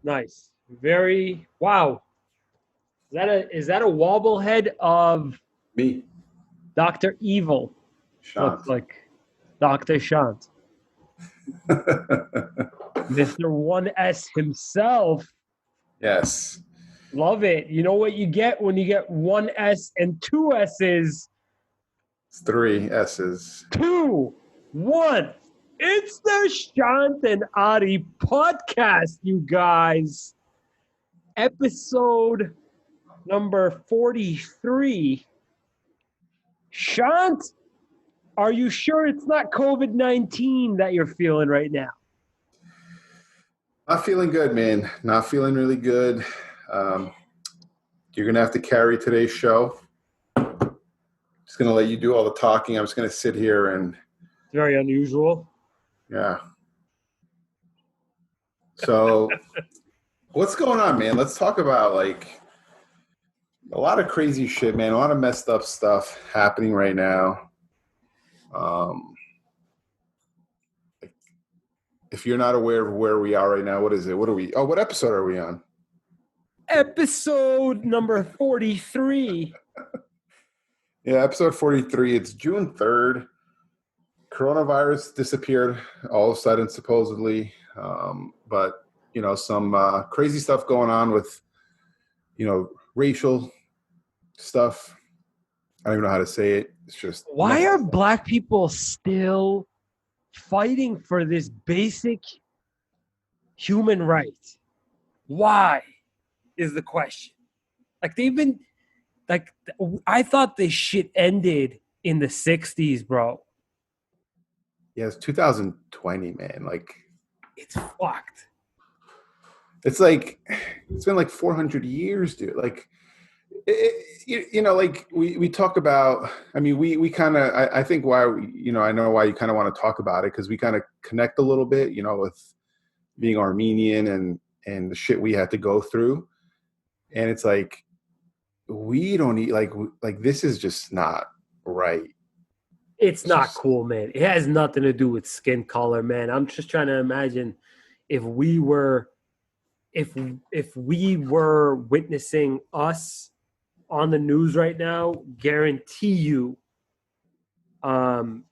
Nice. Very wow. Is that a wobblehead of Me, Dr. Evil? Shant. Looks like Dr. Shant. Mr. 1S himself. Yes. Love it. You know what you get when you get 1S and 2S's? It's 3 S's. 2, 1. It's the Shant and Ari podcast, you guys. Episode number 43. Shant, are you sure it's not COVID-19 that you're feeling right now? Not feeling good, man. Not feeling really good. You're going to have to carry today's show. Just going to let you do all the talking. I'm just going to sit here and... It's very unusual. Yeah. So, what's going on, man? Let's talk about, like, a lot of crazy shit, man. A lot of messed up stuff happening right now. If you're not aware of where we are right now, what is it? What are we? Oh, what episode are we on? Episode number 43. Yeah, episode 43. It's June 3rd. Coronavirus disappeared all of a sudden, supposedly. But, some crazy stuff going on with, racial stuff. I don't even know how to say it. It's just... Why are black people still fighting for this basic human right? Why is the question. Like, they've been... Like, I thought this shit ended in the 60s, bro. Yeah, it's 2020, man. Like, it's fucked. It's like, it's been like 400 years, dude. Like, like we talk about, I mean, we kind of, I think why, I know why you kind of want to talk about it, because we kind of connect a little bit, with being Armenian and the shit we had to go through. And it's like, we don't need, like this is just not right. It's not cool, man. It has nothing to do with skin color, man. I'm just trying to imagine if we were witnessing us on the news right now, guarantee you some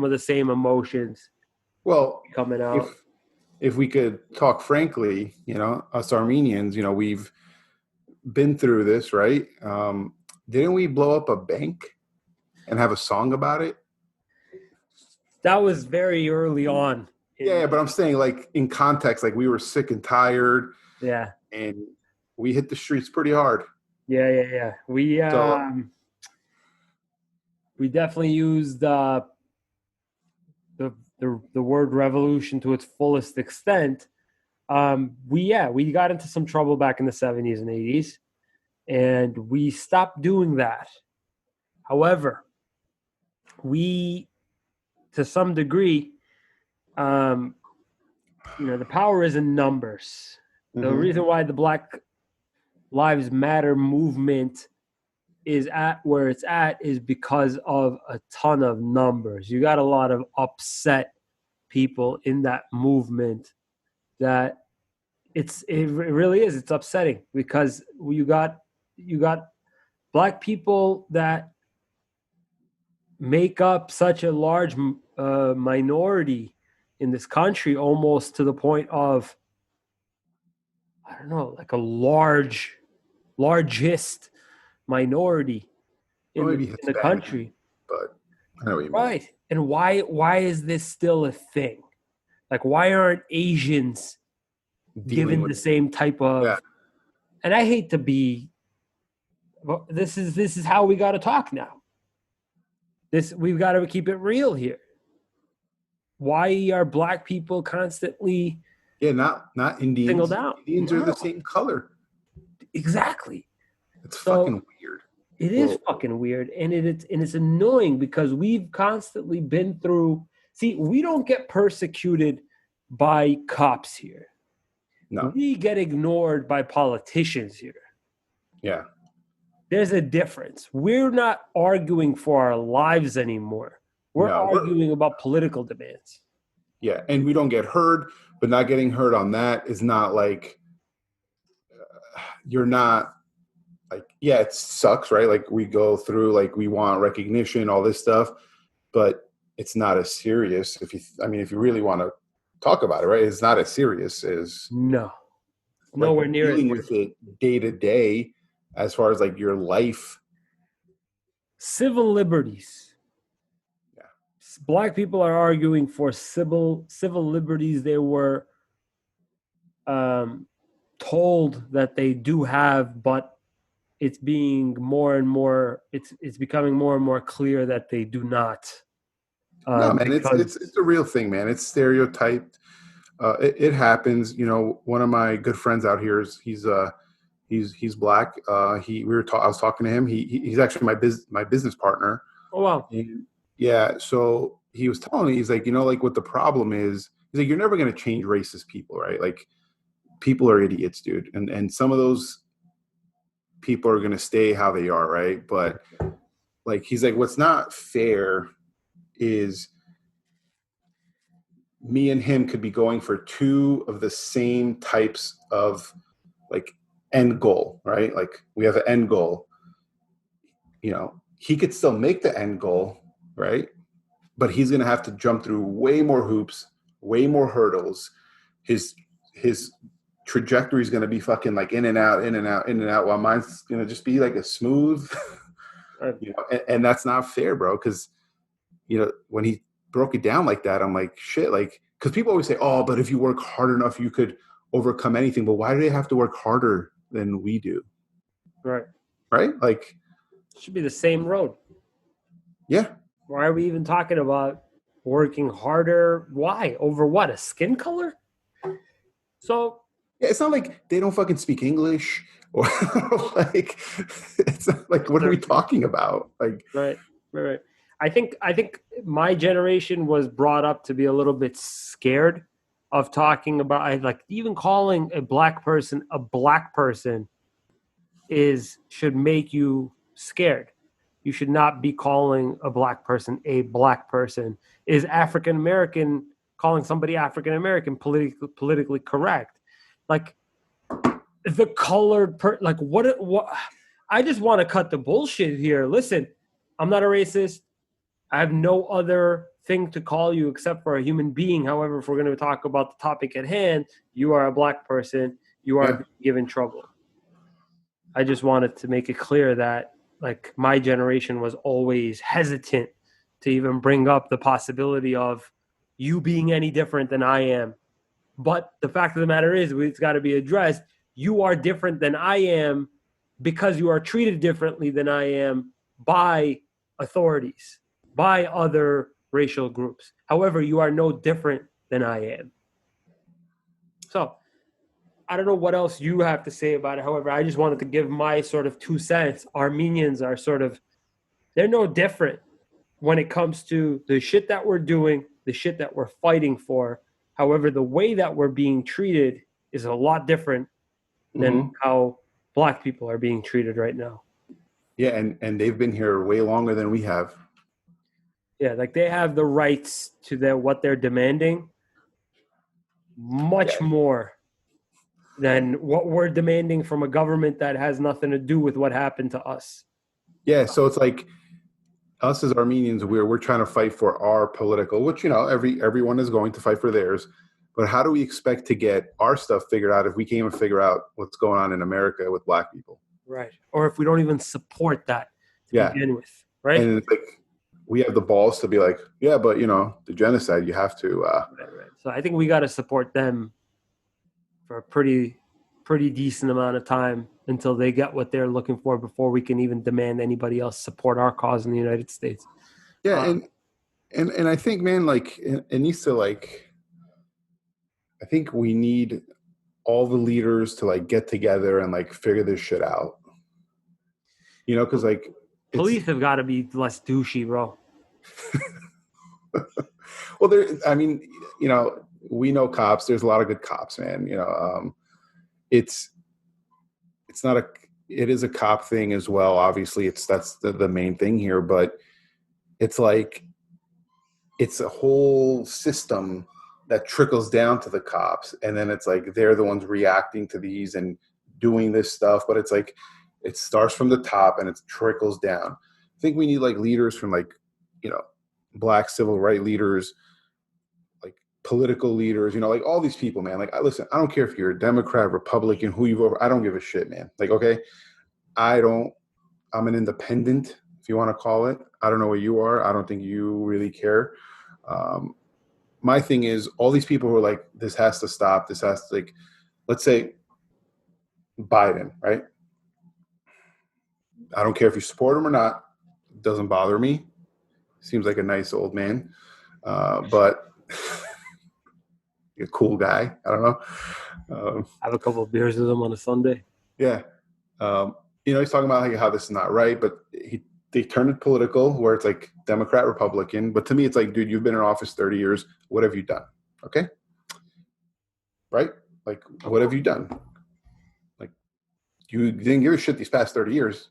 of the same emotions coming out. If we could talk frankly, us Armenians, we've been through this, right? Didn't we blow up a bank and have a song about it? That was very early on. Yeah, but I'm saying, like, in context, like, we were sick and tired. Yeah. And we hit the streets pretty hard. Yeah. We definitely used the word revolution to its fullest extent. We got into some trouble back in the 70s and 80s, and we stopped doing that. However, we, to some degree, the power is in numbers. Mm-hmm. The reason why the Black Lives Matter movement is at where it's at is because of a ton of numbers. You got a lot of upset people in that movement that it really is. It's upsetting because you got black people that make up such a large minority in this country, almost to the point of, I don't know, like a largest minority in the country. But I know what you mean. Right. And why is this still a thing? Like, why aren't Asians given the same type of... Yeah. And I hate to be... This is how we got to talk now. We've got to keep it real here. Why are black people constantly... Yeah, not Indians. Singled out. Indians are the same color. Exactly. It's fucking weird. It is fucking weird, and it's annoying because we've constantly been through... See, we don't get persecuted by cops here. No. We get ignored by politicians here. Yeah. There's a difference. We're not arguing for our lives anymore. We're arguing about political demands. Yeah, and we don't get heard. but not getting hurt on that is not like, you're not like, yeah, it sucks, right? Like we go through, like we want recognition, all this stuff, but it's not as serious. If you really want to talk about it, right? It's not as serious as No, like nowhere near as dealing serious. with it day to day, as far as like your life. Civil liberties. Yeah. Black people are arguing for civil liberties they were told that they do have, but it's being more and more. It's becoming more and more clear that they do not. No, man, Because it's a real thing, man. It's stereotyped. It happens. You know, one of my good friends out here is he's black. I was talking to him. He's actually my business partner. oh wow, And yeah, so he was telling me, he's like, like what the problem is. He's like, you're never going to change racist people, right? Like people are idiots, dude, and some of those people are going to stay how they are, right? But like he's like, what's not fair is me and him could be going for two of the same types of like end goal, right? Like we have an end goal. He could still make the end goal, right? But he's going to have to jump through way more hoops, way more hurdles. His trajectory is going to be fucking like in and out, in and out, in and out, while mine's going to just be like a smooth, and that's not fair, bro. Because when he broke it down like that, I'm like, shit, like, because people always say, oh, but if you work hard enough, you could overcome anything. But why do they have to work harder than we do? right? Right? Like, It should be the same road. yeah. Why are we even talking about working harder? Why? Over what? A skin color? So Yeah, it's not like they don't fucking speak English or like it's not like, what are we talking about? Like, right. I think my generation was brought up to be a little bit scared of talking about, like, even calling a black person should make you scared. You should not be calling a black person a black person. Is African American, calling somebody African American, politically correct? Like the colored like what? I just want to cut the bullshit here. Listen, I'm not a racist. I have no other thing to call you except for a human being. However, if we're going to talk about the topic at hand, you are a black person. You are given trouble. I just wanted to make it clear that, like, my generation was always hesitant to even bring up the possibility of you being any different than I am. But the fact of the matter is, it's got to be addressed. You are different than I am because you are treated differently than I am by authorities, by other racial groups. However, you are no different than I am. So I don't know what else you have to say about it. However, I just wanted to give my sort of 2 cents. Armenians are they're no different when it comes to the shit that we're doing, the shit that we're fighting for. However, the way that we're being treated is a lot different than how black people are being treated right now. Yeah, and they've been here way longer than we have. Yeah, like they have the rights to what they're demanding much more than what we're demanding from a government that has nothing to do with what happened to us. Yeah, so it's like us as Armenians, we're trying to fight for our political, which everyone is going to fight for theirs. But how do we expect to get our stuff figured out if we can't even figure out what's going on in America with black people? Right. Or if we don't even support that to begin with, right? And it's like we have the balls to be like, yeah, but the genocide, you have to. Right. So I think we got to support them for a pretty decent amount of time until they get what they're looking for before we can even demand anybody else support our cause in the United States. Yeah, and I think, man, like it needs to, like, I think we need all the leaders to like get together and like figure this shit out. Because like police have got to be less douchey, bro. Well, we know cops. There's a lot of good cops, man. It is a cop thing as well. Obviously, that's the main thing here, but it's like it's a whole system that trickles down to the cops, and then it's like they're the ones reacting to these and doing this stuff. But it's like it starts from the top and it trickles down. I think we need like leaders from like, you know, black civil rights leaders, like political leaders, you know, like all these people, man. Like, listen, I don't care if you're a Democrat, Republican, who you vote for. I don't give a shit, man. Like, okay, I don't. I'm an independent, if you want to call it. I don't know what you are. I don't think you really care. Um, my thing is all these people who are like, this has to stop. This has to, like, let's say Biden, right? I don't care if you support him or not. It doesn't bother me. Seems like a nice old man, but a cool guy. I don't know. Have a couple of beers with him on a Sunday. Yeah. You know, he's talking about like how this is not right, but they turn it political where it's like Democrat, Republican. But to me, it's like, dude, you've been in office 30 years. What have you done? Okay. Right? Like, what have you done? Like, you didn't give a shit these past 30 years.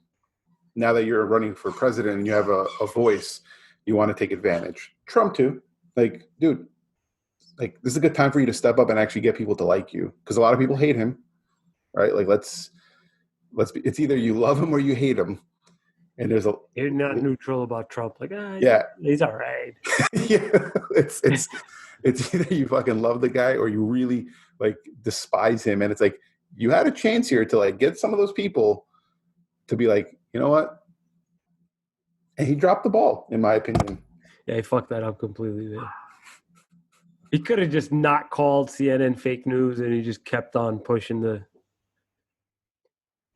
Now that you're running for president and you have a voice, you want to take advantage. Trump too. Like, dude, like this is a good time for you to step up and actually get people to like you, because a lot of people hate him, right? Like, let's be, it's either you love him or you hate him. And there's a, You're not neutral about Trump. Like, yeah, he's all right. yeah, it's either you fucking love the guy or you really like despise him. And it's like you had a chance here to like get some of those people to be like, you know what? And he dropped the ball, in my opinion. Yeah, he fucked that up completely there. He could have just not called CNN fake news and he just kept on pushing the.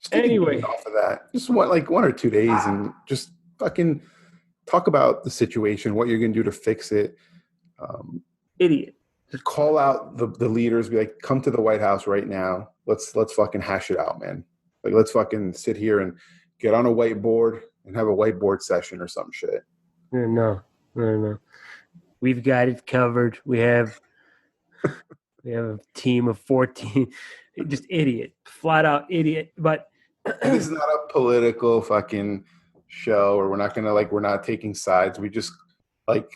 Just take Anyway, off of that. Just one or 2 days and just fucking talk about the situation, what you're gonna do to fix it. Idiot. Just call out the leaders, be like, come to the White House right now. Let's fucking hash it out, man. Like, let's fucking sit here and get on a whiteboard and have a whiteboard session or some shit. No. We've got it covered. We have a team of 14. Just idiot. Flat out idiot. But this is not a political fucking show, or we're not taking sides. We just like,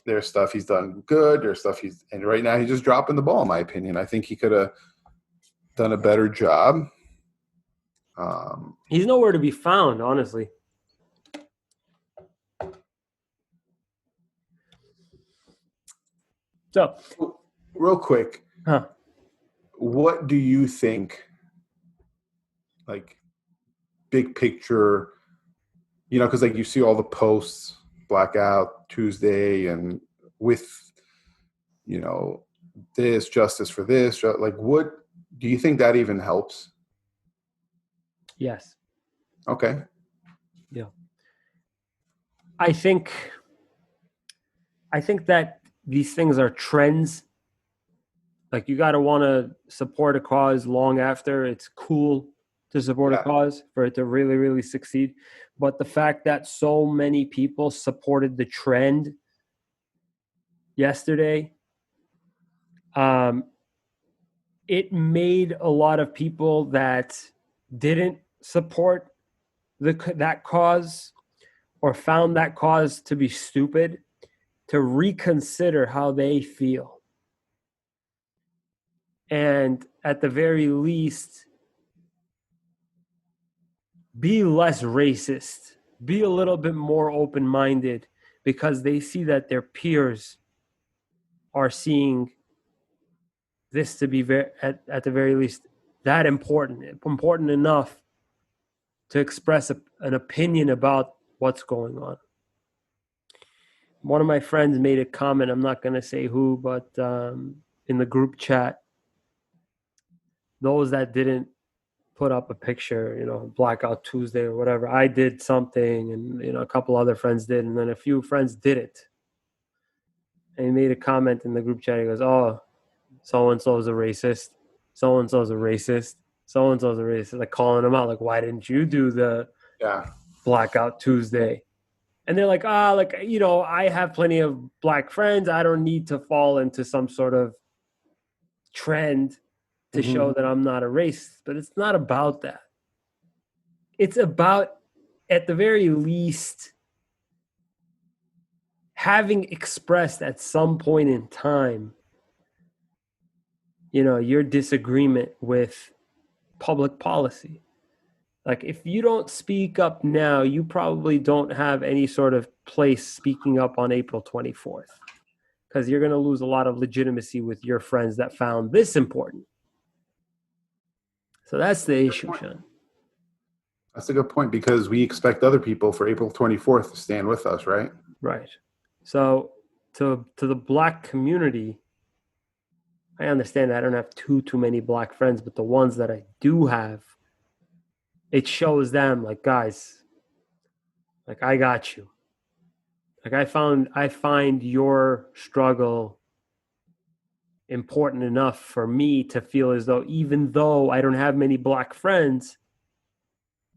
there's stuff he's done good, there's stuff and right now he's just dropping the ball, in my opinion. I think he could have done a better job. He's nowhere to be found, honestly. So, real quick, what do you think, like, big picture, you know, because like you see all the posts, Blackout Tuesday, and with, you know, this justice for this, like, what do you think that even helps? Yes. Okay. Yeah. I think that these things are trends. Like, you got to want to support a cause long after it's cool to support a cause for it to really, really succeed. But the fact that so many people supported the trend yesterday, it made a lot of people that didn't support that cause or found that cause to be stupid to reconsider how they feel. And at the very least, be less racist, be a little bit more open-minded, because they see that their peers are seeing this to be at the very least that important enough to express an opinion about what's going on. One of my friends made a comment, I'm not going to say who, but in the group chat, those that didn't put up a picture, you know, Blackout Tuesday or whatever, I did something, and, you know, a couple other friends did, and then a few friends didn't. And he made a comment in the group chat. He goes, oh, so-and-so is a racist. So-and-so is a racist. So-and-so is a racist. Like, calling them out. Like, why didn't you do the Blackout Tuesday? And they're like, like, you know, I have plenty of black friends. I don't need to fall into some sort of trend to show that I'm not a racist. But it's not about that. It's about, at the very least, having expressed at some point in time your disagreement with public policy. Like, if you don't speak up now, you probably don't have any sort of place speaking up on April 24th, because you're going to lose a lot of legitimacy with your friends that found this important. So that's the issue, Sean. That's a good point, because we expect other people for April 24th to stand with us, right? Right. So to the black community, I understand I don't have too many black friends, but the ones that I do have, it shows them, like, guys, like, I got you. Like, I find your struggle important enough for me to feel as though, even though I don't have many black friends,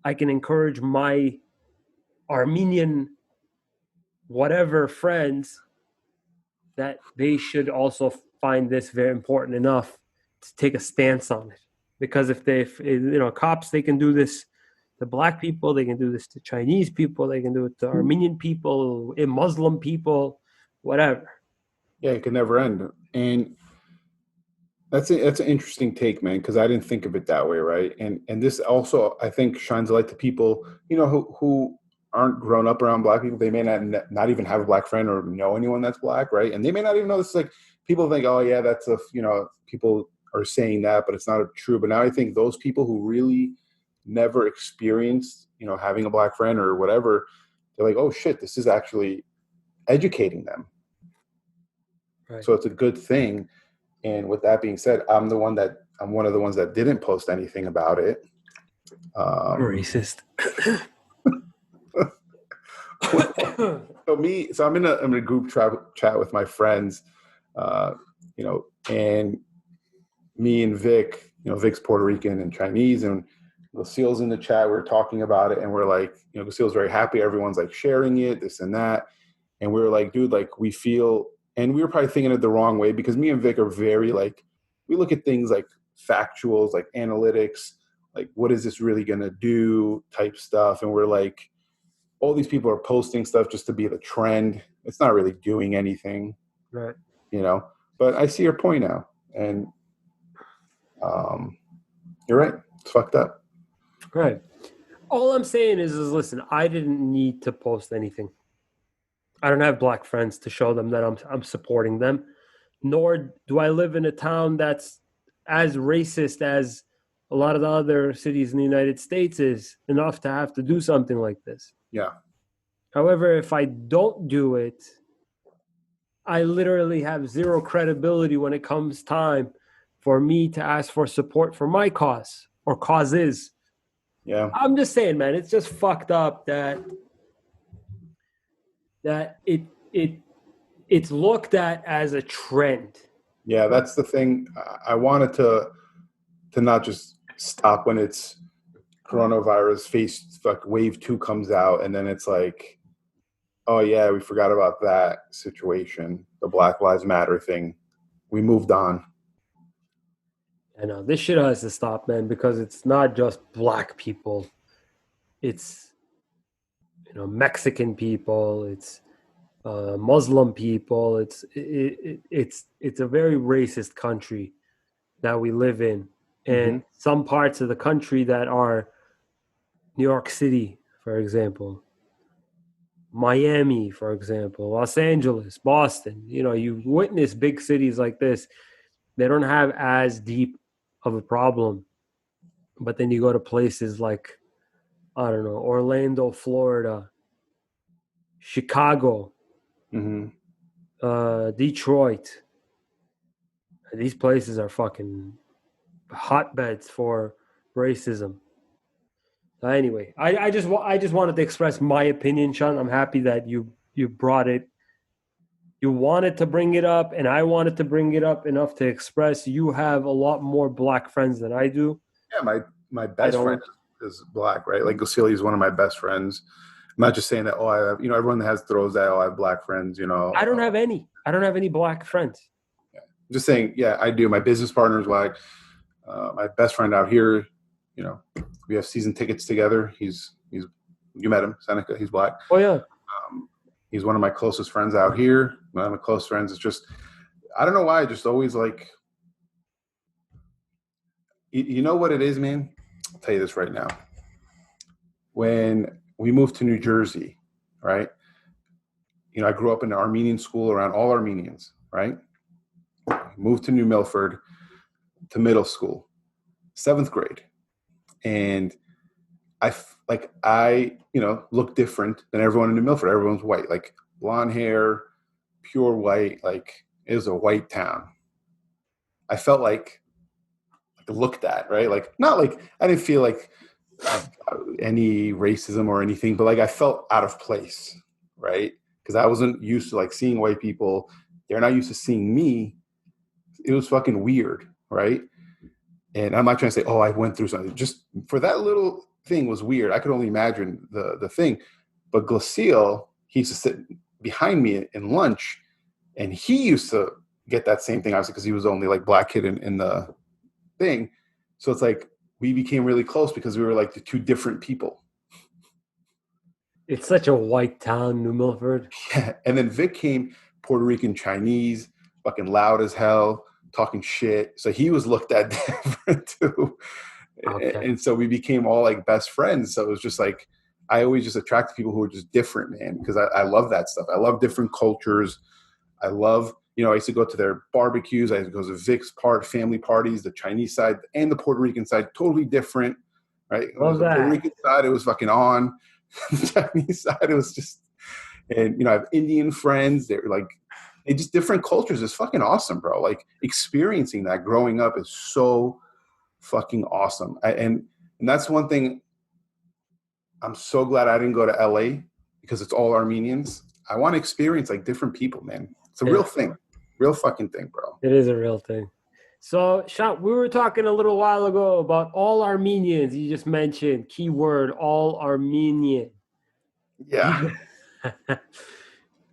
I can encourage my Armenian whatever friends that they should also find this very important enough to take a stance on it. Because if cops, they can do this to black people, they can do this to Chinese people, they can do it to Armenian people, Muslim people, whatever. Yeah, it can never end. And that's an interesting take, man, because I didn't think of it that way, right? And this also, I think, shines a light to people, who aren't grown up around black people. They may not even have a black friend or know anyone that's black, right? And they may not even know this. Like, people think, oh yeah, that's people are saying that, but it's not true. But now I think those people who really never experienced, having a black friend or whatever, they're like, oh shit, this is actually educating them. Right. So it's a good thing. And with that being said, I'm one of the ones that didn't post anything about it. Racist. So I'm in a group chat with my friends, and me and Vic, Vic's Puerto Rican and Chinese, and Lucille's in the chat. We're talking about it, and we're like, Lucille's very happy. Everyone's like sharing it, this and that. And we were like, dude, like, we feel, and we were probably thinking it the wrong way, because me and Vic are very, like, we look at things like factuals, like analytics, like, what is this really going to do type stuff. And we're like, all these people are posting stuff just to be the trend. It's not really doing anything. Right. But I see your point now. And you're right. It's fucked up. Right. All I'm saying is listen, I didn't need to post anything. I don't have black friends to show them that I'm supporting them, nor do I live in a town that's as racist as a lot of the other cities in the United States is, enough to have to do something like this. Yeah. However, if I don't do it, I literally have zero credibility when it comes time for me to ask for support for my cause or causes. Yeah. I'm just saying, man, it's just fucked up that it's looked at as a trend. Yeah, that's the thing. I wanted to not just stop when it's coronavirus wave 2 comes out, and then it's like, oh yeah, we forgot about that situation, the Black Lives Matter thing. We moved on. I know this shit has to stop, man, because it's not just black people. It's Mexican people. It's Muslim people. It's a very racist country that we live in, and some parts of the country that are New York City, for example, Miami, for example, Los Angeles, Boston. You witness big cities like this, they don't have as deep of a problem. But then you go to places like, I don't know, Orlando, Florida, Chicago, Detroit. These places are fucking hotbeds for racism. Anyway, I just wanted to express my opinion, Sean. I'm happy that you brought it. You wanted to bring it up, and I wanted to bring it up enough to express. You have a lot more black friends than I do. Yeah, my best friend is black, right? Like, Lucille is one of my best friends. I'm not just saying that, I have, everyone that throws that, I have black friends, I don't have any. I don't have any black friends. Yeah. I'm just saying, yeah, I do. My business partner is black. My best friend out here, we have season tickets together. He's you met him, Seneca. He's black. Oh yeah. He's one of my closest friends out here. One of my close friends. It's just, I don't know why. I just always like, You know what it is, man? I'll tell you this right now. When we moved to New Jersey, right? I grew up in an Armenian school around all Armenians, right? Moved to New Milford to middle school, seventh grade. And I look different than everyone in New Milford. Everyone's white, like blonde hair, pure white. Like it was a white town. I felt like looked at, right? Like not like I didn't feel like any racism or anything, but like I felt out of place, right? Because I wasn't used to like seeing white people. They're not used to seeing me. It was fucking weird, right? And I'm not trying to say, oh, I went through something. Just for that little thing was weird. I could only imagine the thing. But Glacial, he used to sit behind me in lunch, and he used to get that same thing, obviously, because he was the only like black kid in the thing. So it's like we became really close because we were like the two different people. It's such a white town, New Milford. Yeah. And then Vic came, Puerto Rican Chinese, fucking loud as hell, talking shit. So he was looked at different too. Okay. And so we became all like best friends. So it was just like I always just attract people who are just different, man, because I love that stuff. I love different cultures. I love, I used to go to their barbecues. I used to go to Vic's family parties, the Chinese side and the Puerto Rican side, totally different, right? When it was Love the Puerto that. Rican side, it was fucking on. The Chinese side, it was just, and I have Indian friends. They're like, they just different cultures. It's fucking awesome, bro. Like experiencing that growing up is so fucking awesome. And that's one thing. I'm so glad I didn't go to LA because it's all Armenians. I want to experience like different people, man. It's a real Yeah, thing, real fucking thing, bro. it is a real thing. So, Shant, we were talking a little while ago about all Armenians. You just mentioned keyword all Armenian. Yeah,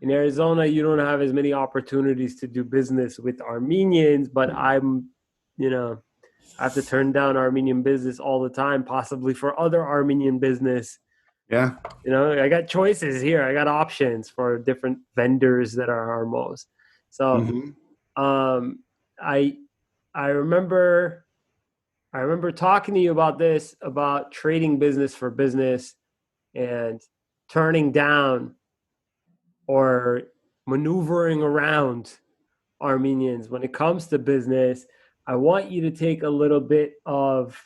In Arizona, you don't have as many opportunities to do business with Armenians, but you know, I have to turn down Armenian business all the time, possibly for other Armenian business. yeah, I got choices here. I got options for different vendors that are Armos. So, hmm um, I I remember talking to you about this, about trading business for business and turning down or maneuvering around Armenians when it comes to business. I want you to take a little bit of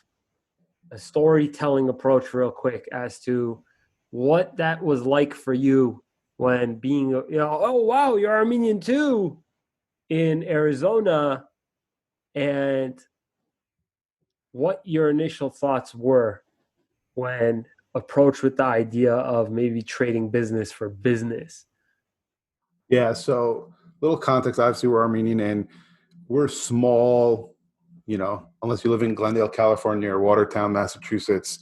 a storytelling approach real quick as to what that was like for you when being, oh, wow, you're Armenian too in Arizona, and what your initial thoughts were when approached with the idea of maybe trading business for business. yeah. So, little context. Obviously, we're Armenian and we're small. Unless you live in Glendale, California, or Watertown, Massachusetts,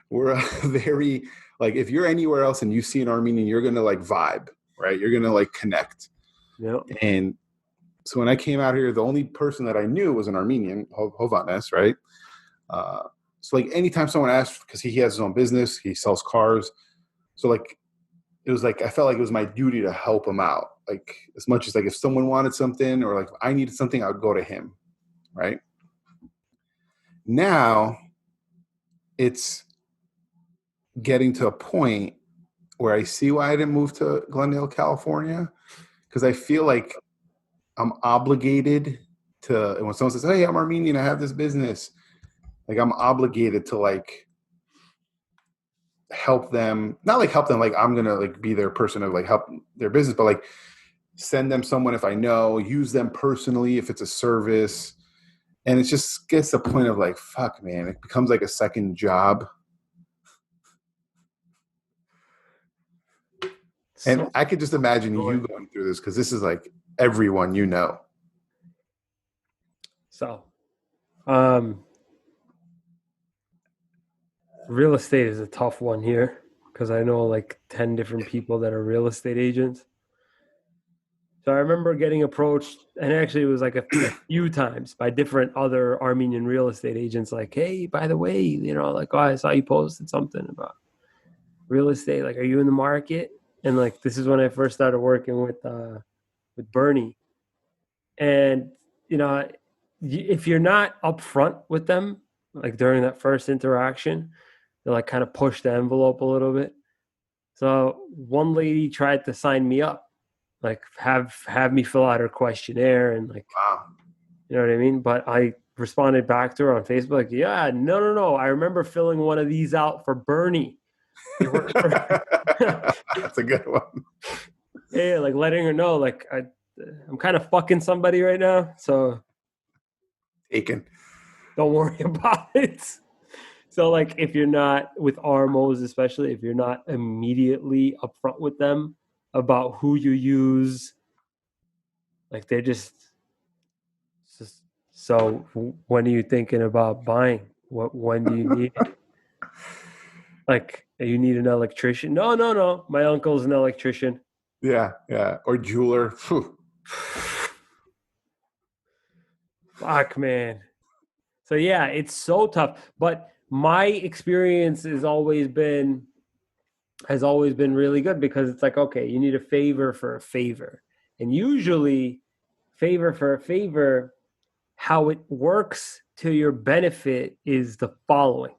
we're a very like if you're anywhere else and you see an Armenian, you're gonna like vibe, right? You're gonna like connect. Yep. And so when I came out here, the only person that I knew was an Armenian, Hovannes, right? Uh, so like anytime someone asked, because he has his own business, he sells cars. So like it was like I felt like it was my duty to help him out. Like as much as like if someone wanted something or like I needed something, I would go to him, right? Now it's getting to a point where I see why I didn't move to Glendale, California, because I feel like I'm obligated to. And when someone says, "Hey, I'm Armenian, I have this business," like I'm obligated to like help them, not like help them like I'm gonna like be their person to like help their business, but like send them someone if I know, use them personally if it's a service. And it just gets to the point of like, fuck, man, it becomes like a second job. And So, I could just imagine you going through this because this is like everyone you know. so, um, real estate is a tough one here because I know like 10 different people that are real estate agents. So I remember getting approached, and actually it was like a few times by different other Armenian real estate agents, like, hey, by the way, like, oh, I saw you posted something about real estate. Like, are you in the market? And like, this is when I first started working with Bernie. And, if you're not upfront with them, like during that first interaction, they like kind of pushed the envelope a little bit. So one lady tried to sign me up, like have me fill out her questionnaire and like, Wow. you know what I mean? But I responded back to her on Facebook, like, yeah, no. I remember filling one of these out for Bernie. He works for That's a good one. yeah, like letting her know, like I'm kind of fucking somebody right now, so Taken. don't worry about it. So like if you're not with RMOs, especially if you're not immediately upfront with them about who you use, like they're just so when are you thinking about buying? When do you need it? Like you need an electrician? No. My uncle's an electrician. Yeah, yeah. Or jeweler. Phew. Fuck, man. So yeah, it's so tough. But my experience has always been really good because it's like, okay, you need a favor for a favor. And usually favor for a favor, how it works to your benefit is the following.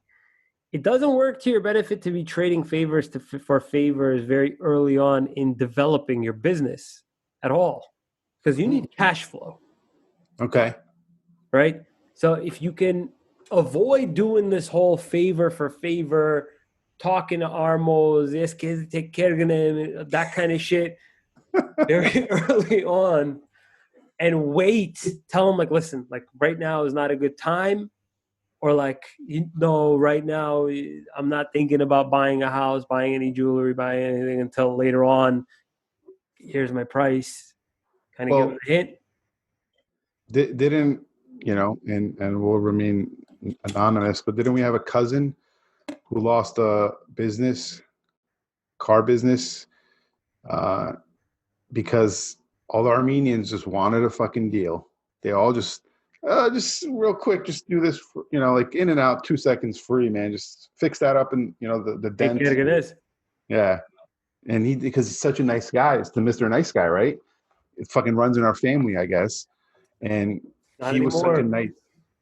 It doesn't work to your benefit to be trading favors for favors very early on in developing your business at all because you need cash flow, Okay. right? So if you can avoid doing this whole favor for favor, talking to Armos, this kid take care of him, that kind of shit very early on, and wait, tell them like, listen, like right now is not a good time, or like, you know, right now I'm not thinking about buying a house, buying any jewelry, buying anything until later on. Here's my price. Kind of give them Well, a hint. didn't and we'll remain anonymous, but didn't we have a cousin who lost a car business, uh, because all the Armenians just wanted a fucking deal. They all just real quick, just do this, for, like in and out, 2 seconds free, man. Just fix that up and the Take dent. care of this. Yeah, and because he's such a nice guy, it's the Mr. Nice Guy, right? It fucking runs in our family, I guess. And Not he was such a anymore. nice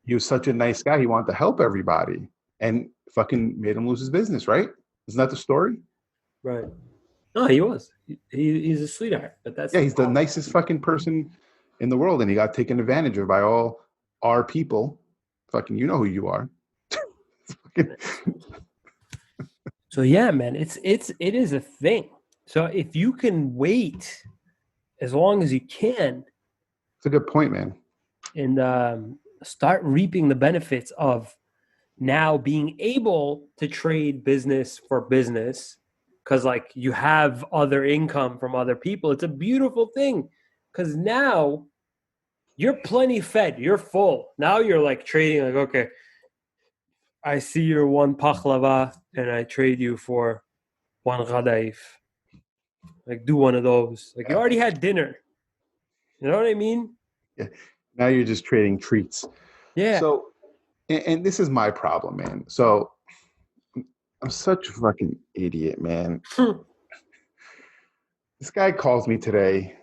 he was such a nice guy. He wanted to help everybody, and fucking made him lose his business, right? Isn't that the story? Right. No, he was. He's a sweetheart, but that's Yeah, the he's the problem. nicest fucking person in the world, and he got taken advantage of by all our people. Fucking, you know who you are. It's So yeah, man, it is a thing. So if you can wait as long as you can a good point, man. and start reaping the benefits of now being able to trade business for business because like you have other income from other people, it's a beautiful thing because now you're plenty fed, you're full. Now you're like trading like, okay, I see your one pachlava and I trade you for one ghadaif. Like do one of those. Like you Yeah, already had dinner. You know what I mean? yeah. Now you're just trading treats. Yeah. So, and this is my problem, man. So I'm such a fucking idiot, man. This guy calls me today.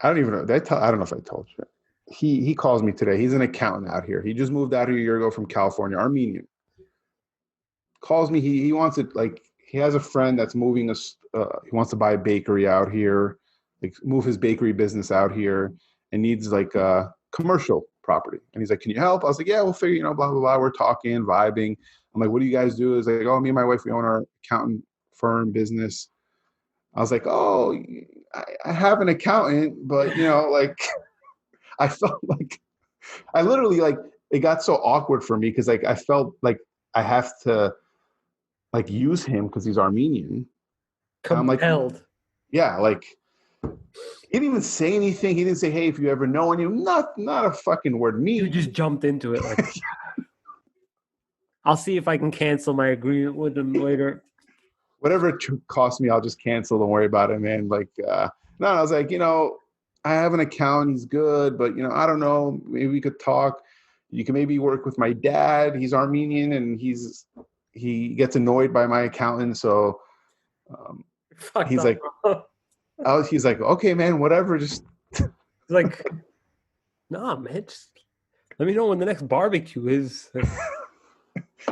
I don't even know. I don't know if I told you. He calls me today. He's an accountant out here. He just moved out here a year ago from California, Armenian. Calls me. He wants it, like, he has a friend that's moving us. He wants to buy a bakery out here, like move his bakery business out here, and needs like a commercial property. And he's like, "Can you help?" I was like, "Yeah, we'll figure. Blah blah blah." We're talking, vibing. I'm like, "What do you guys do?" He's like, "Oh, me and my wife, we own our accountant firm business." I was like, "Oh, I have an accountant, but like." I felt like I literally, like, it got so awkward for me because like I felt like I have to like use him because he's Armenian. And I'm like, Compelled. yeah, like he didn't even say anything. He didn't say, "Hey, if you ever know anyone," not a fucking word. You Me, just jumped into it like I'll see if I can cancel my agreement with them later. whatever it costs me, I'll just cancel. Don't worry about it, man. Like, no, I was like, I have an account. He's good, but I don't know. Maybe we could talk. You can maybe work with my dad. He's Armenian, and he gets annoyed by my accountant. So um, Fucked he's up, like, bro. he's like, okay, man, whatever. Just It's like, nah, man, just Let me know when the next barbecue is.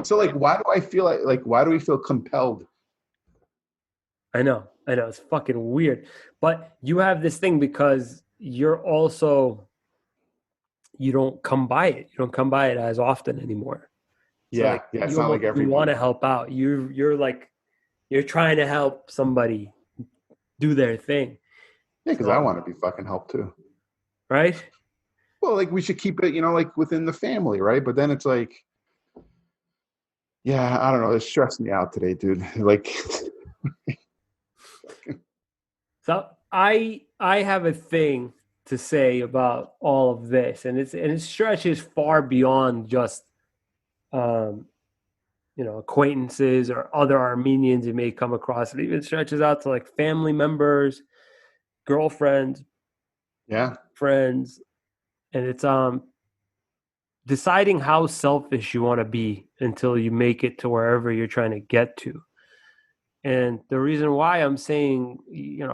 So like, why do I feel like why do we feel compelled? I know. It's fucking weird. But you have this thing because you're also, you don't come by it. You don't come by it as often anymore. So Yeah, like yeah. It's you not like almost, you want everyone. to help out. You're like, you're trying to help somebody do their thing. Yeah, because I So, want to be fucking helped too. right? Well, like we should keep it, like within the family, right? But then it's like, yeah, I don't know. It's stressing me out today, dude. Like, So I have a thing to say about all of this, and it stretches far beyond just um, acquaintances or other Armenians you may come across. It even stretches out to like family members, girlfriends, yeah, friends, and it's deciding how selfish you want to be until you make it to wherever you're trying to get to. And the reason why I'm saying,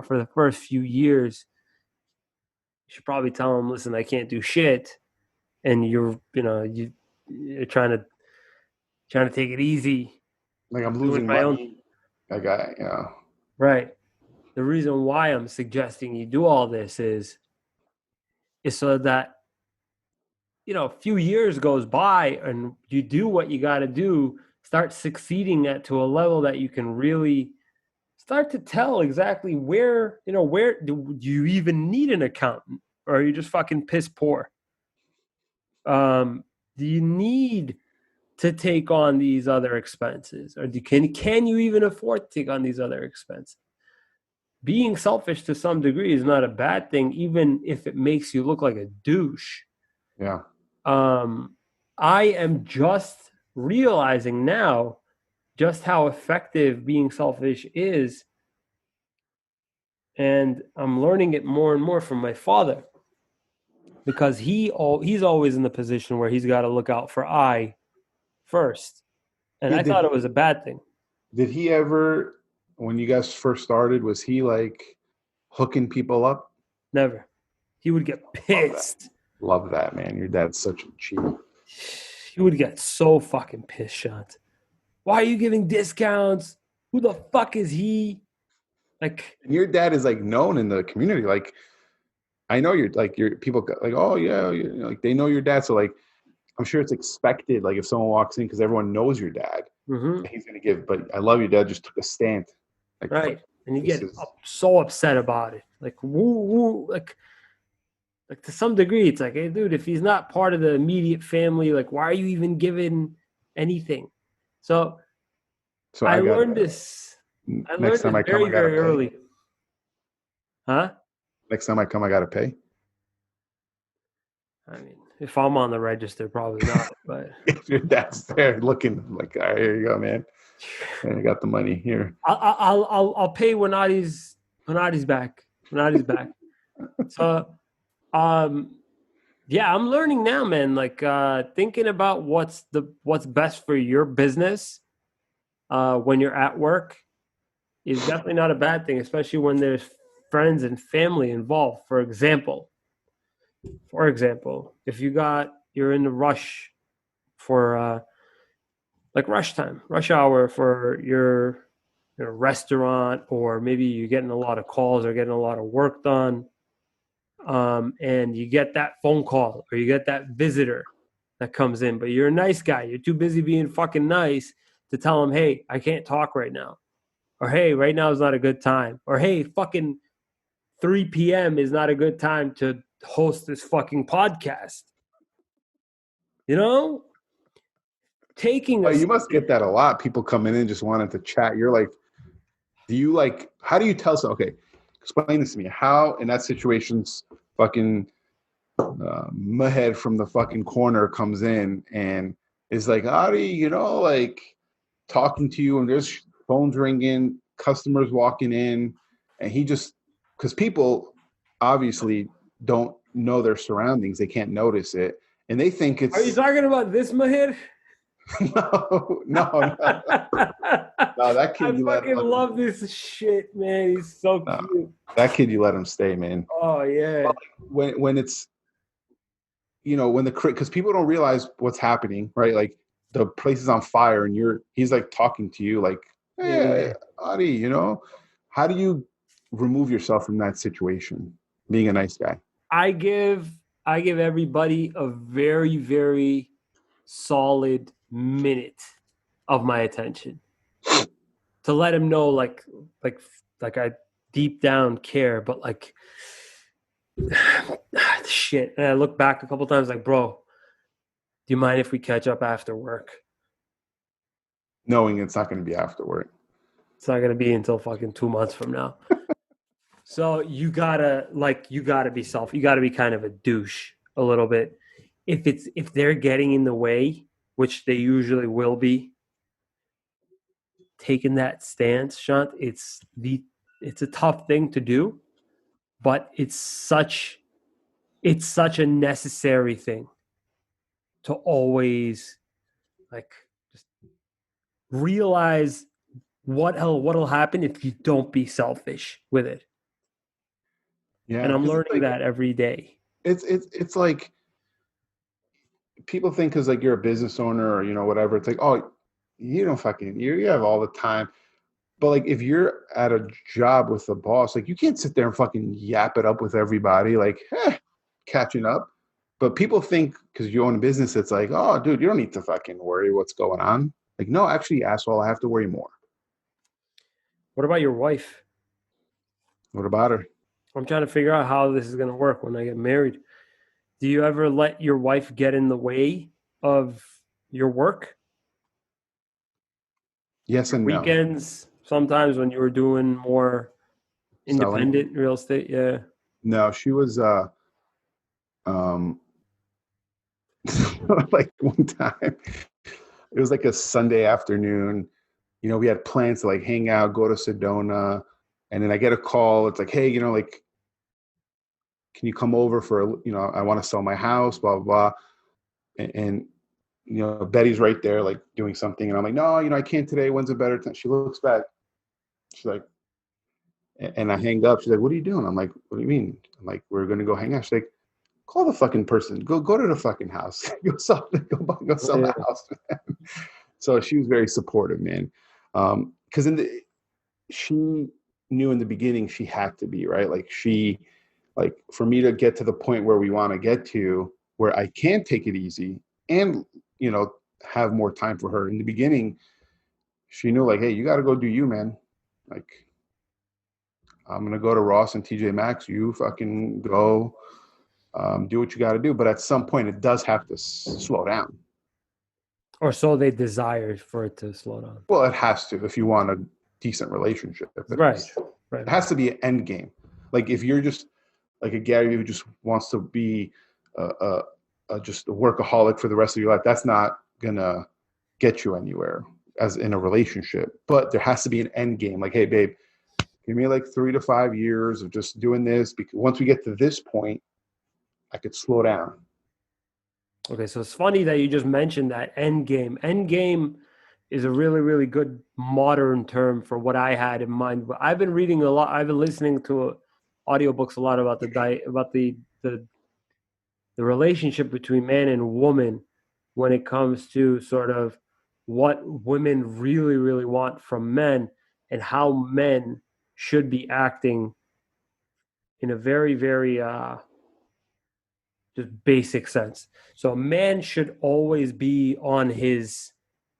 for the first few years, you should probably tell them, listen, I can't do shit, and you're trying to take it easy, like I'm doing losing my own money. I got, right. The reason why I'm suggesting you do all this is so that a few years goes by and you do what you got to do, start succeeding at to a level that you can really start to tell exactly where do you even need an accountant, or are you just fucking piss poor? Do you need to take on these other expenses, or can you even afford to take on these other expenses? Being selfish to some degree is not a bad thing, even if it makes you look like a douche. yeah. um, I am just realizing now just how effective being selfish is, and I'm learning it more and more from my father, because he's always in the position where he's got to look out for I first, and Yeah, I did thought it he was a bad thing. did he ever, when you guys first started, was he like hooking people up? Never. He would get Love that. pissed. Love that, man. Your dad's such a cheat. He would get so fucking pissed, Shant. Why are you giving discounts? Who the fuck is he? Like, And your dad is like known in the community. Like I know you're like your people like, oh yeah, like they know your dad. So like I'm sure it's expected. Like if someone walks in because everyone knows your dad, mm-hmm, he's gonna give. But I love your dad. Just took a stand. Like fuck, right? And you this get is so upset about it. Like, woo, woo, like to some degree, it's like, hey, dude, if he's not part of the immediate family, like, why are you even giving anything? So so I I got learned this. I next learned time this I come, I very, gotta very pay. early. Huh? Next time I come, I gotta pay. I mean, if I'm on the register, probably not. But If your dad's there looking like, all right, here you go, man. And you got the money here. I'll pay when Nadi's back. When Nadi's back. So um yeah, I'm learning now, man. Like thinking about what's best for your business when you're at work is definitely not a bad thing, especially when there's friends and family involved. For example, if you're in the rush for like rush time, rush hour for your restaurant, or maybe you're getting a lot of calls or getting a lot of work done, and you get that phone call or you get that visitor that comes in, but you're a nice guy. You're too busy being fucking nice to tell them, hey, I can't talk right now. Or hey, right now is not a good time. Or hey, fucking 3 p.m. is not a good time to host this fucking podcast. You know? Taking Oh, a you must get that a lot. People coming in just wanting to chat. You're like, do you like, how do you tell so? Okay, explain this to me. How in that situation's fucking Mahed from the fucking corner comes in and is like, Ari, like talking to you, and there's phones ringing, customers walking in, and he just, because people obviously don't know their surroundings, they can't notice it, and they think Are you it's talking about this Mahir? no, no, that I kid you let fucking love this shit, man. He's so no, cute. that kid you let him stay, man. Oh yeah. When it's when because people don't realize what's happening, right? Like the place is on fire and he's like talking to you like, hey, Yeah. Adi, how do you remove yourself from that situation being a nice guy? I give I give everybody a very, very solid minute of my attention to let him know like like I deep down care, but like shit. And I look back a couple times like, bro, do you mind if we catch up after work? Knowing it's not going to be afterward. It's not gonna be until fucking 2 months from now. So you gotta be you gotta be kind of a douche a little bit. If they're getting in the way, which they usually will be, taking that stance, Shant, it's a tough thing to do, but it's such a necessary thing to always like just realize what'll happen if you don't be selfish with it. Yeah, And I'm because it's learning like that every day. it's like people think because like you're a business owner or whatever, it's like, oh, you don't fucking you have all the time. But like if you're at a job with a boss, like you can't sit there and fucking yap it up with everybody, like catching up. But people think because you own a business, it's like, oh, dude, you don't need to fucking worry what's going on. Like, no, actually, asshole, I have to worry more. What about your wife? What about her? I'm trying to figure out how this is going to work when I get married. Do you ever let your wife get in the way of your work? Yes Your and no. weekends, sometimes when you were doing more Selling? independent real estate? Yeah. No, she was um like one time. It was like a Sunday afternoon. We had plans to like hang out, go to Sedona, and then I get a call. It's like, hey, like, can you come over I want to sell my house, blah blah blah. And Betty's right there, like doing something, and I'm like, no, I can't today. When's a better time? She looks back. She's like, and I hang up. She's like, what are you doing? I'm like, what do you mean? I'm like, we're gonna go hang out. She's like, call the fucking person. Go to the fucking house. Go sell the Yeah. house. So she was very supportive, man. Because she knew in the beginning she had to be right. Like for me to get to the point where we want to get to, where I can take it easy and have more time for her. In the beginning, she knew like, hey, you got to go do you, man. Like I'm gonna go to Ross and TJ Maxx. You fucking go. Do what you got to do, but at some point it does have to slow down. Or so they desire for it to slow down. Well, it has to if you want a decent relationship. Right. Right. It has to be an end game. Like if you're just like a Gary who just wants to be just a workaholic for the rest of your life, that's not gonna get you anywhere as in a relationship. But there has to be an end game. Like, hey, babe, give me like 3 to 5 years of just doing this, because once we get to this point, I could slow down. Okay, so it's funny that you just mentioned that end game. End game is a really, really good modern term for what I had in mind. But I've been reading a lot. I've been listening to audiobooks a lot about the relationship between man and woman when it comes to sort of what women really, really want from men and how men should be acting in a very, very just basic sense. So a man should always be on his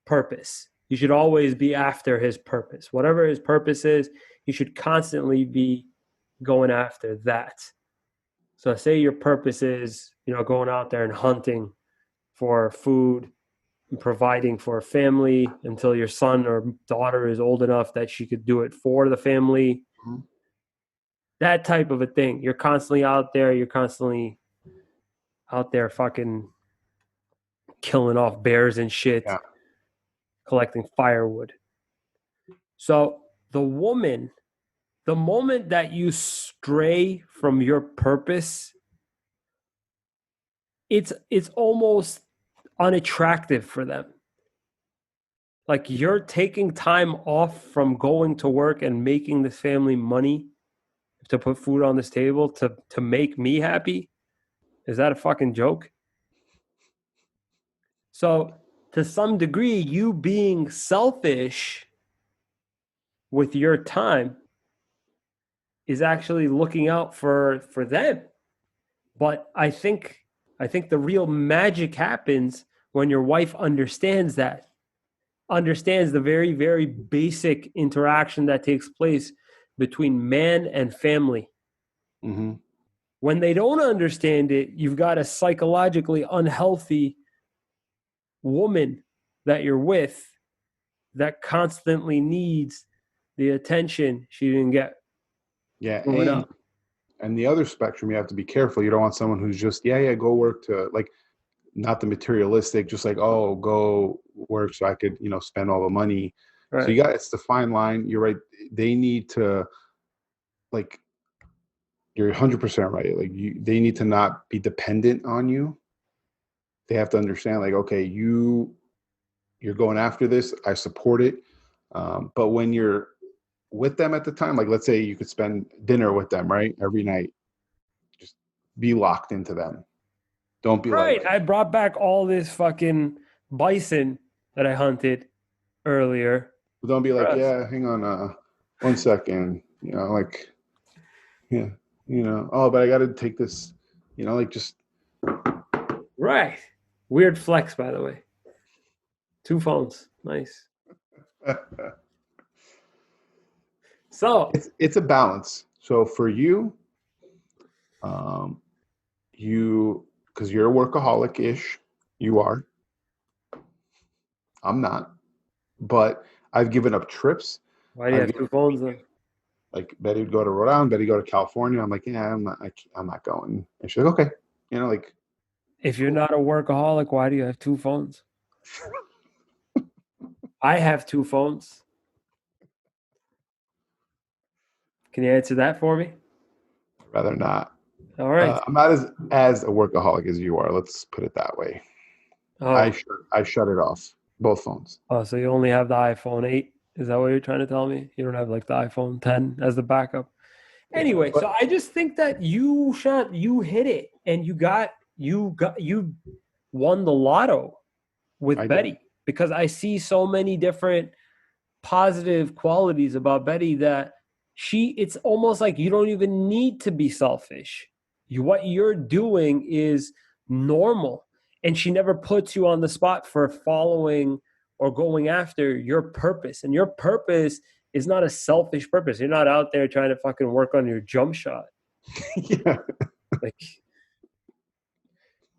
purpose. He should always be after his purpose. Whatever his purpose is, he should constantly be going after that. So say your purpose is, going out there and hunting for food and providing for a family until your son or daughter is old enough that she could do it for the family. Mhm. That type of a thing. You're constantly out there. You're constantly out there fucking killing off bears and shit, Yeah. collecting firewood. So the moment that you stray from your purpose, it's almost unattractive for them. Like you're taking time off from going to work and making this family money to put food on this table to make me happy. Is that a fucking joke? So to some degree, you being selfish with your time is actually looking out for them. But I think the real magic happens when your wife understands that, understands the very, very basic interaction that takes place between man and family. Mm-hmm. When they don't understand it, you've got a psychologically unhealthy woman that you're with that constantly needs the attention she didn't get Yeah, growing up. and the other spectrum, you have to be careful. You don't want someone who's just go work to like not the materialistic, just like go work so I could spend all the money. So Right. it's the fine line. You're right. They need to like you're 100% right. Like they need to not be dependent on you. They have to understand like okay, you're going after this. I support it. But when you're with them at the time, like let's say you could spend dinner with them, right? Every night, just be locked into them. Don't be Right. like, I brought back all this fucking bison that I hunted earlier. don't be For like, us. yeah, hang on, 1 second, like, yeah, oh, but I got to take this, like just. Right. Weird flex, by the way. 2 phones. Nice. So, It's a balance. So for you, because you're a workaholic-ish, you are. I'm not, but I've given up trips. why do you I've have given 2 phones then? like Betty would go to Rhode Island, Betty go to California. I'm like, yeah, I'm not going. And she's like, okay, like, If you're cool. not a workaholic, why do you have 2 phones? I have 2 phones. Can you answer that for me? Rather not. All right. I'm not as a workaholic as you are. Let's put it that way. I Oh, shut I shut it off. Both phones. oh, so you only have the iPhone 8? Is that what you're trying to tell me? You don't have like the iPhone 10 as the backup? Yeah, Anyway, but so I just think that you shot, you hit it, and you won the lotto with I did. Betty, because I see so many different positive qualities about Betty that it's almost like you don't even need to be selfish. What you're doing is normal, and she never puts you on the spot for following or going after your purpose. And your purpose is not a selfish purpose. You're not out there trying to fucking work on your jump shot. Yeah. Like,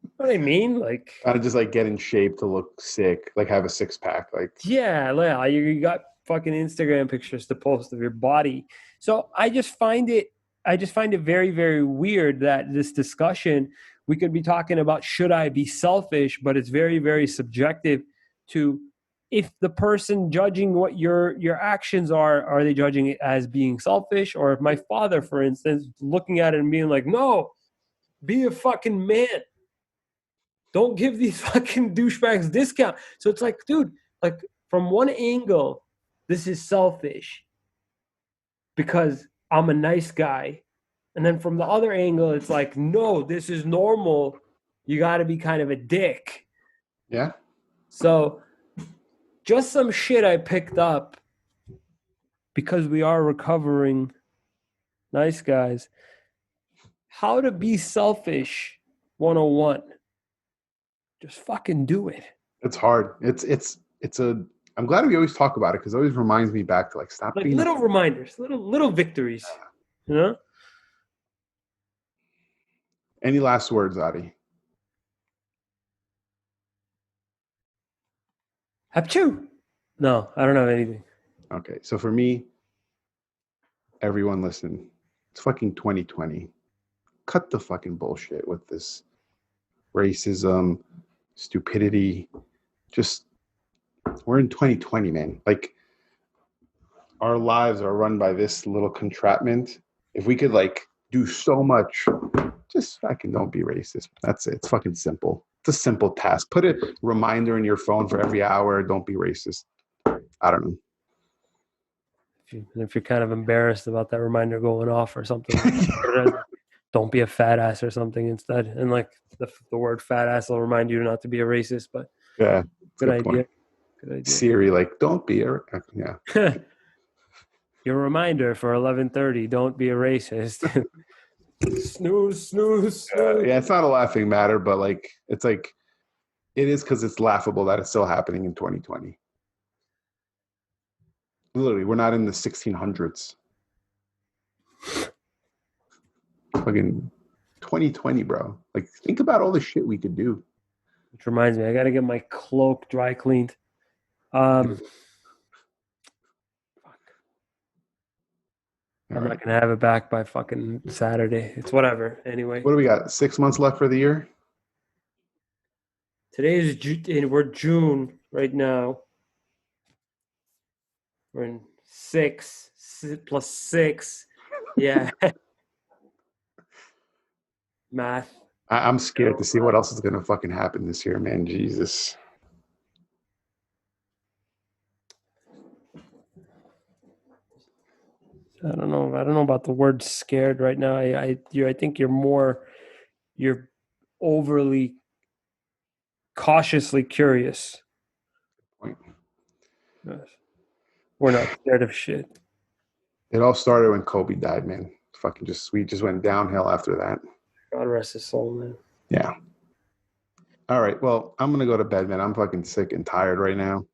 you know what I mean? Like, I just like get in shape to look sick, like have a 6 pack. Like, yeah, you got fucking Instagram pictures to post of your body. So I just find it very, very weird that this discussion, we could be talking about should I be selfish, but it's very, very subjective to if the person judging what your actions are they judging it as being selfish? Or if my father, for instance, looking at it and being like, no, be a fucking man. Don't give these fucking douchebags discount. So it's like, dude, like from one angle, this is selfish because I'm a nice guy. And then from the other angle, it's like, no, this is normal. You got to be kind of a dick. yeah, So just some shit I picked up because we are recovering nice guys. How to be selfish 101. Just fucking do it. it's hard. It's a. I'm glad we always talk about it because it always reminds me back to like stop Like being a. little reminders, little victories, you know? Any last words, Adi? Hapchoo. No, I don't have anything. Okay, so for me, everyone listen. It's fucking 2020. Cut the fucking bullshit with this racism, stupidity. Just we're in 2020, man. Like our lives are run by this little contraption. If we could like do so much, just fucking don't be racist. That's it. It's fucking simple. It's a simple task. Put a reminder in your phone for every hour. Don't be racist. I don't know. If you're kind of embarrassed about that reminder going off or something, don't be a fat ass or something instead. And like the word fat ass will remind you not to be a racist. But Yeah, it's a Good good point. idea. Good idea. Siri, like, don't be a yeah. Your reminder for 11:30. Don't be a racist. Snooze, snooze, snooze. Yeah, it's not a laughing matter, but like it's like it is because it's laughable that it's still happening in 2020. Literally, we're not in the 1600s. Fucking 2020, bro. Like, think about all the shit we could do. Which reminds me, I got to get my cloak dry cleaned. Fuck. All I'm right. not gonna have it back by fucking Saturday. It's whatever. Anyway, What do we got? 6 months left for the year? today is we're June right now. We're in six plus six. Yeah, math. I'm scared to see what else is going to fucking happen this year, man. Jesus. I don't know. I don't know about the word scared right now. I think you're overly cautiously curious. Point. Yes. We're not scared of shit. It all started when Kobe died, man. Fucking we just went downhill after that. God rest his soul, man. Yeah. All right. Well, I'm gonna go to bed, man. I'm fucking sick and tired right now.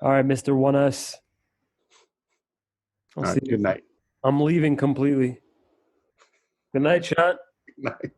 All right, Mr. One Us. I'll All see right. you. Good night. I'm leaving completely. Good night, Shant. Good night.